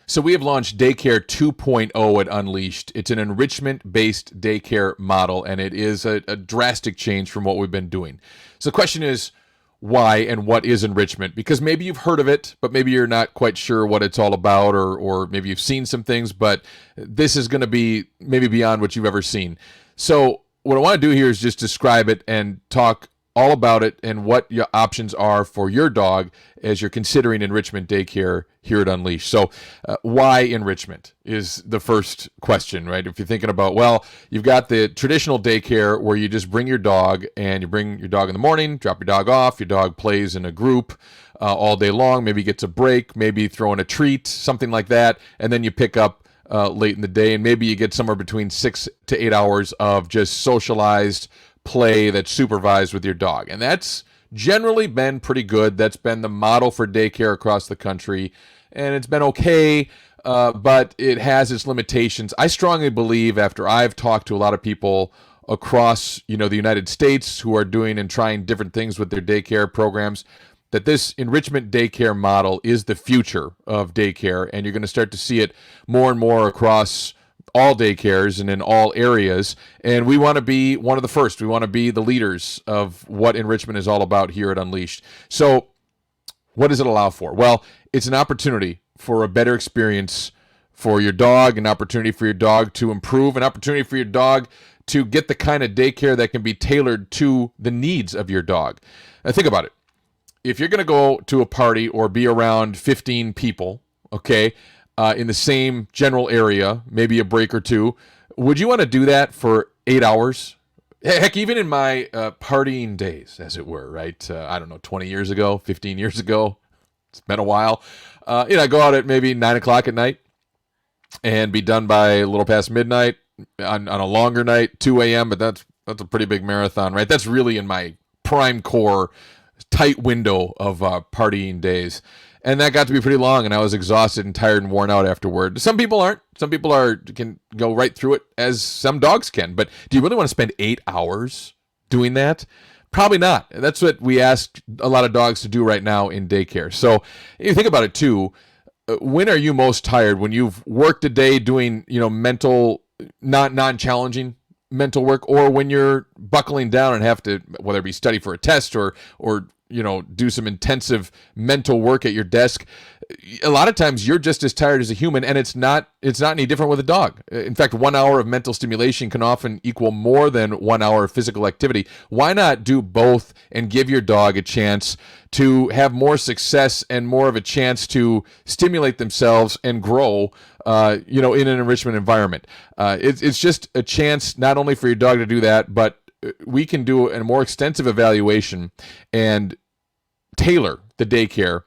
So we have launched Daycare 2.0 at Unleashed. It's an enrichment-based daycare model, and it is a drastic change from what we've been doing. So the question is, why and what is enrichment? Because maybe you've heard of it, but maybe you're not quite sure what it's all about, or maybe you've seen some things, but this is going to be maybe beyond what you've ever seen. So what I want to do here is just describe it and talk all about it and what your options are for your dog as you're considering enrichment daycare here at Unleashed. So why enrichment is the first question, right? If you're thinking about, well, you've got the traditional daycare where you just bring your dog and you bring your dog in the morning, drop your dog off, your dog plays in a group all day long, maybe gets a break, maybe throw in a treat, something like that, and then you pick up late in the day, and maybe you get somewhere between 6 to 8 hours of just socialized play that's supervised with your dog. And that's generally been pretty good. That's been the model for daycare across the country, and it's been okay, but it has its limitations. I strongly believe, after I've talked to a lot of people across the United States who are doing and trying different things with their daycare programs, that this enrichment daycare model is the future of daycare, and you're going to start to see it more and more across all daycares and in all areas. And we want to be one of the first. We want to be the leaders of what enrichment is all about here at Unleashed. So what does it allow for? Well, it's an opportunity for a better experience for your dog, an opportunity for your dog to improve, an opportunity for your dog to get the kind of daycare that can be tailored to the needs of your dog. Now, think about it. If you're going to go to a party or be around 15 people, okay, in the same general area, maybe a break or two, would you want to do that for 8 hours? Heck, even in my partying days, as it were, right? I don't know, 20 years ago, 15 years ago, it's been a while. I go out at maybe 9 o'clock at night and be done by a little past midnight on a longer night, 2 a.m., but that's a pretty big marathon, right? That's really in my prime core, tight window of partying days. And that got to be pretty long, and I was exhausted and tired and worn out afterward. Some people aren't. Some people can go right through it, as some dogs can. But do you really want to spend 8 hours doing that? Probably not. That's what we ask a lot of dogs to do right now in daycare. So if you think about it too, when are you most tired? When you've worked a day doing mental, non-challenging mental work, or when you're buckling down and have to, whether it be study for a test or do some intensive mental work at your desk. A lot of times you're just as tired as a human, and it's not any different with a dog. In fact, 1 hour of mental stimulation can often equal more than 1 hour of physical activity. Why not do both and give your dog a chance to have more success and more of a chance to stimulate themselves and grow, in an enrichment environment? It's just a chance not only for your dog to do that, but we can do a more extensive evaluation and tailor the daycare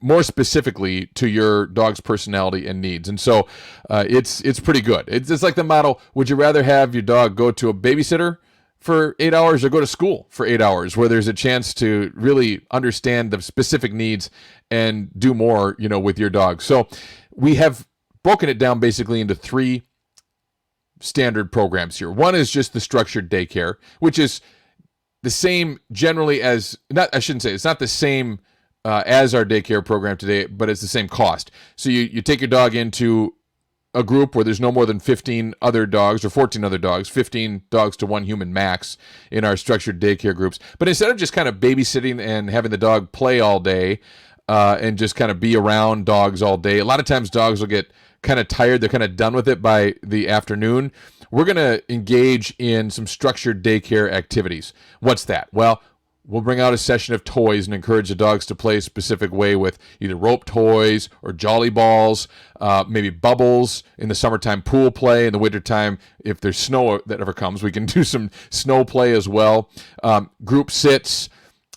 more specifically to your dog's personality and needs. And so it's pretty good. It's like the model, would you rather have your dog go to a babysitter for 8 hours or go to school for 8 hours, where there's a chance to really understand the specific needs and do more, with your dog? So we have broken it down basically into three standard programs here. One is just the structured daycare, which is the same generally as, it's not the same as our daycare program today, but it's the same cost. So you take your dog into a group where there's no more than 15 other dogs or 14 other dogs, 15 dogs to one human max in our structured daycare groups. But instead of just kind of babysitting and having the dog play all day and just kind of be around dogs all day, a lot of times dogs will get kind of tired. They're kind of done with it by the afternoon. We're going to engage in some structured daycare activities. What's that? Well, we'll bring out a session of toys and encourage the dogs to play a specific way with either rope toys or jolly balls, maybe bubbles in the summertime, pool play in the wintertime. If there's snow that ever comes, we can do some snow play as well. Group sits,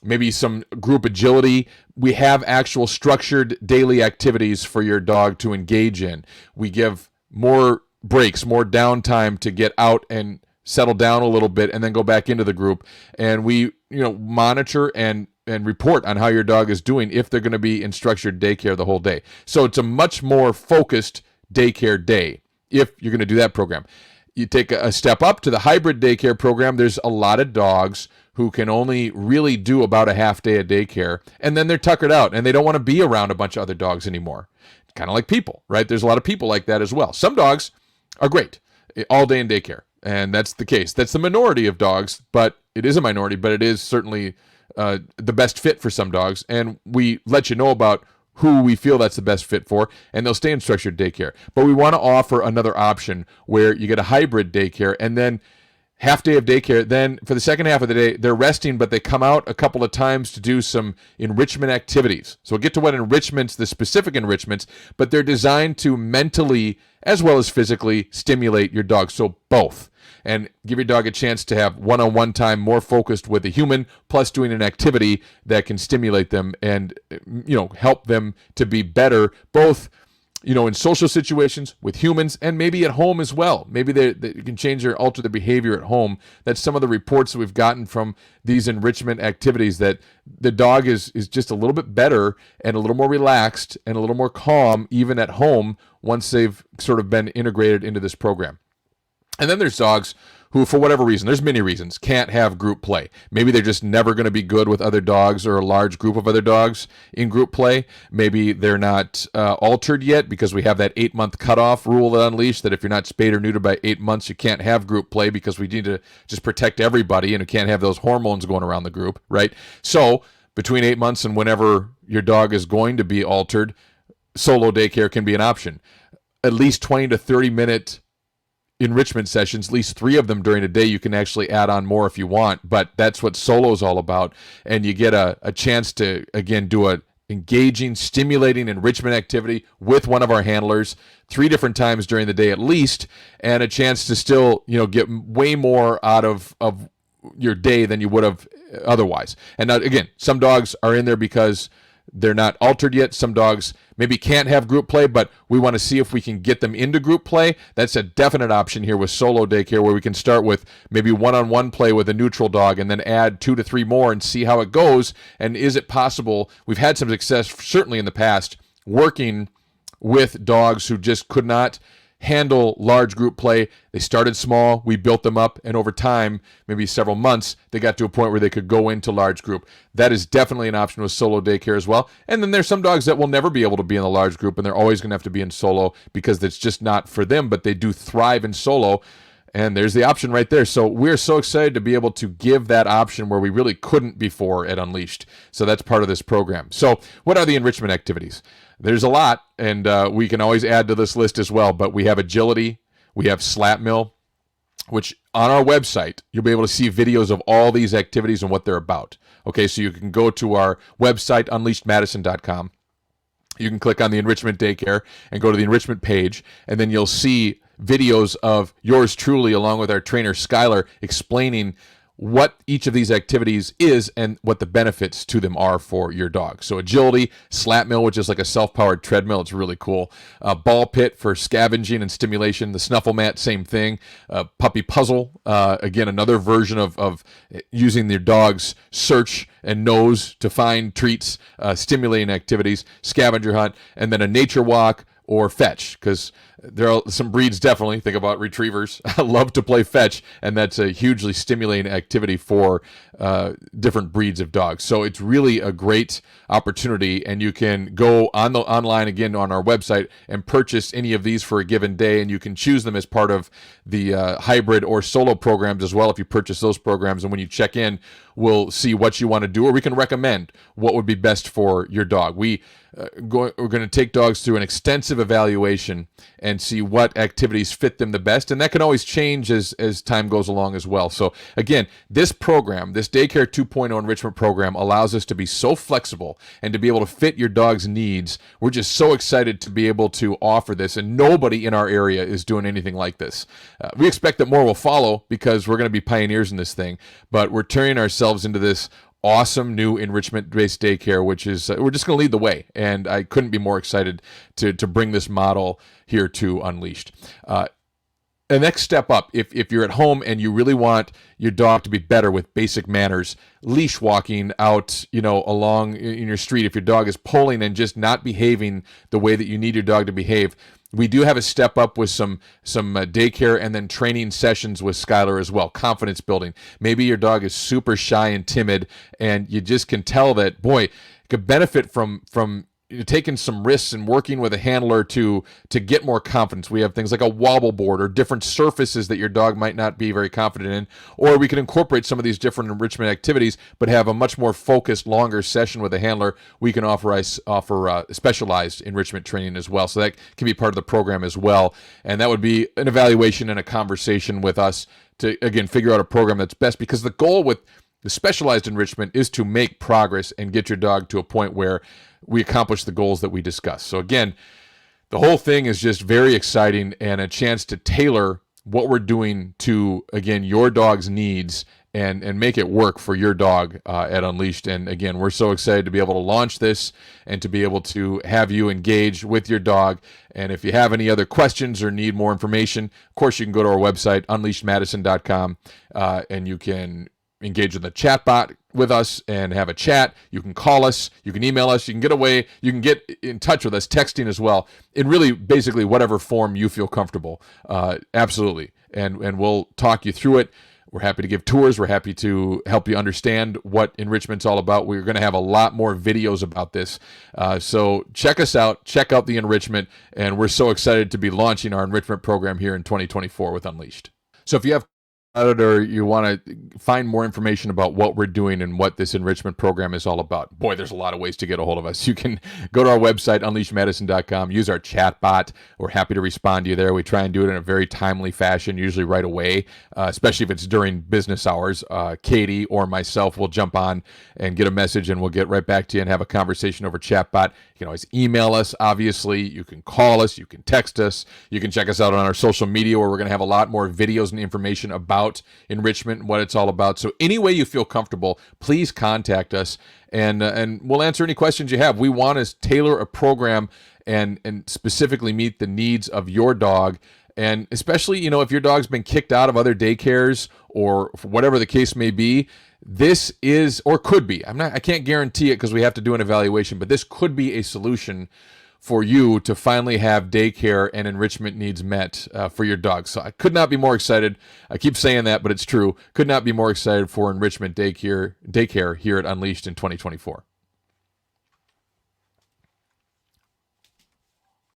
maybe some group agility. We have actual structured daily activities for your dog to engage in. We give more breaks, more downtime to get out and settle down a little bit and then go back into the group. And we, monitor and report on how your dog is doing if they're going to be in structured daycare the whole day. So it's a much more focused daycare day if you're going to do that program. You take a step up to the hybrid daycare program. There's a lot of dogs who can only really do about a half day of daycare, and then they're tuckered out and they don't want to be around a bunch of other dogs anymore. kind of like people, right? There's a lot of people like that as well. Some dogs are great all day in daycare, and that's the case. That's the minority of dogs, but it is a minority, but it is certainly the best fit for some dogs, and we let you know about who we feel that's the best fit for, and they'll stay in structured daycare. But we want to offer another option where you get a hybrid daycare, and then half day of daycare. Then for the second half of the day, they're resting, but they come out a couple of times to do some enrichment activities. So we'll get to what enrichments, the specific enrichments, but they're designed to mentally as well as physically stimulate your dog. So both. And give your dog a chance to have one-on-one time more focused with a human, plus doing an activity that can stimulate them and, help them to be better, both in social situations with humans and maybe at home as well. Maybe they can change or alter their behavior at home. That's some of the reports that we've gotten from these enrichment activities, that the dog is just a little bit better and a little more relaxed and a little more calm even at home once they've sort of been integrated into this program. And then there's dogs who, for whatever reason, there's many reasons, can't have group play. Maybe they're just never going to be good with other dogs or a large group of other dogs in group play. Maybe they're not altered yet because we have that 8-month cutoff rule at Unleashed, that if you're not spayed or neutered by 8 months, you can't have group play because we need to just protect everybody and you can't have those hormones going around the group, right? So between 8 months and whenever your dog is going to be altered, solo daycare can be an option. At least 20 to 30 minute enrichment sessions, at least 3 of them during a day. You can actually add on more if you want, but that's what solo is all about. And you get a chance to, again, do a engaging, stimulating enrichment activity with one of our handlers 3 different times during the day at least, and a chance to still, get way more out of your day than you would have otherwise. And now, again, some dogs are in there because they're not altered yet. Some dogs maybe can't have group play, but we want to see if we can get them into group play. That's a definite option here with solo daycare, where we can start with maybe one-on-one play with a neutral dog and then add 2 to 3 more and see how it goes. And is it possible? We've had some success, certainly in the past, working with dogs who just could not handle large group play. They started small, we built them up, and over time, maybe several months, they got to a point where they could go into large group. That is definitely an option with solo daycare as well. And then there's some dogs that will never be able to be in a large group, and they're always going to have to be in solo because it's just not for them, but they do thrive in solo. And there's the option right there. So we're so excited to be able to give that option where we really couldn't before at Unleashed. So that's part of this program. So what are the enrichment activities? There's a lot, and we can always add to this list as well, but we have agility, we have slat mill, which on our website, you'll be able to see videos of all these activities and what they're about. Okay, so you can go to our website, unleashedmadison.com. You can click on the enrichment daycare and go to the enrichment page, and then you'll see videos of yours truly along with our trainer Skylar explaining what each of these activities is and what the benefits to them are for your dog. So agility, slat mill, which is like a self-powered treadmill. It's really cool. Ball pit for scavenging and stimulation. The snuffle mat, same thing. Puppy puzzle, again, another version of using your dog's search and nose to find treats, stimulating activities, scavenger hunt, and then a nature walk or fetch, because there are some breeds, definitely think about retrievers, love to play fetch, and that's a hugely stimulating activity for different breeds of dogs. So it's really a great opportunity, and you can go online again on our website and purchase any of these for a given day, and you can choose them as part of the hybrid or solo programs as well if you purchase those programs. And when you check in, we'll see what you want to do, or we can recommend what would be best for your dog. We're going to take dogs through an extensive evaluation and see what activities fit them the best, and that can always change as time goes along as well. So again, this program, this Daycare 2.0 enrichment program, allows us to be so flexible and to be able to fit your dog's needs. We're just so excited to be able to offer this, and nobody in our area is doing anything like this. We expect that more will follow because we're going to be pioneers in this thing, but we're turning ourselves into this awesome new enrichment-based daycare, which is we're just going to lead the way, and I couldn't be more excited to bring this model here to Unleashed. The next step up, if you're at home and you really want your dog to be better with basic manners, leash walking out, along in your street, if your dog is pulling and just not behaving the way that you need your dog to behave, we do have a step up with some daycare and then training sessions with Skylar as well, confidence building. Maybe your dog is super shy and timid, and you just can tell that, boy, could benefit from taking some risks and working with a handler to get more confidence. We have things like a wobble board or different surfaces that your dog might not be very confident in, or we can incorporate some of these different enrichment activities, but have a much more focused, longer session with a handler. We can offer specialized enrichment training as well, so that can be part of the program as well. And that would be an evaluation and a conversation with us to, again, figure out a program that's best, because the goal with the specialized enrichment is to make progress and get your dog to a point where we accomplish the goals that we discuss. So again, the whole thing is just very exciting and a chance to tailor what we're doing to, again, your dog's needs and make it work for your dog at Unleashed. And again, we're so excited to be able to launch this and to be able to have you engage with your dog. And if you have any other questions or need more information, of course, you can go to our website, unleashedmadison.com, and you can engage in the chat bot with us and have a chat. You can call us, you can email us, you can get in touch with us, texting as well, in really basically whatever form you feel comfortable. Absolutely. And we'll talk you through it. We're happy to give tours. We're happy to help you understand what enrichment's all about. We're going to have a lot more videos about this. So check us out, check out the enrichment, and we're so excited to be launching our enrichment program here in 2024 with Unleashed. So if you have or you want to find more information about what we're doing and what this enrichment program is all about, boy, there's a lot of ways to get a hold of us. You can go to our website, unleashedmadison.com, use our chat bot. We're happy to respond to you there. We try and do it in a very timely fashion, usually right away, especially if it's during business hours. Katie or myself will jump on and get a message, and we'll get right back to you and have a conversation over chat bot. You can always email us, obviously. You can call us. You can text us. You can check us out on our social media, where we're going to have a lot more videos and information about enrichment and what it's all about. So any way you feel comfortable, please contact us, and we'll answer any questions you have. We want to tailor a program and specifically meet the needs of your dog. And especially, if your dog's been kicked out of other daycares or whatever the case may be, this is, or could be, I can't guarantee it because we have to do an evaluation, but this could be a solution for you to finally have daycare and enrichment needs met for your dog. So I could not be more excited. I keep saying that, but it's true. Could not be more excited for enrichment daycare here at Unleashed in 2024.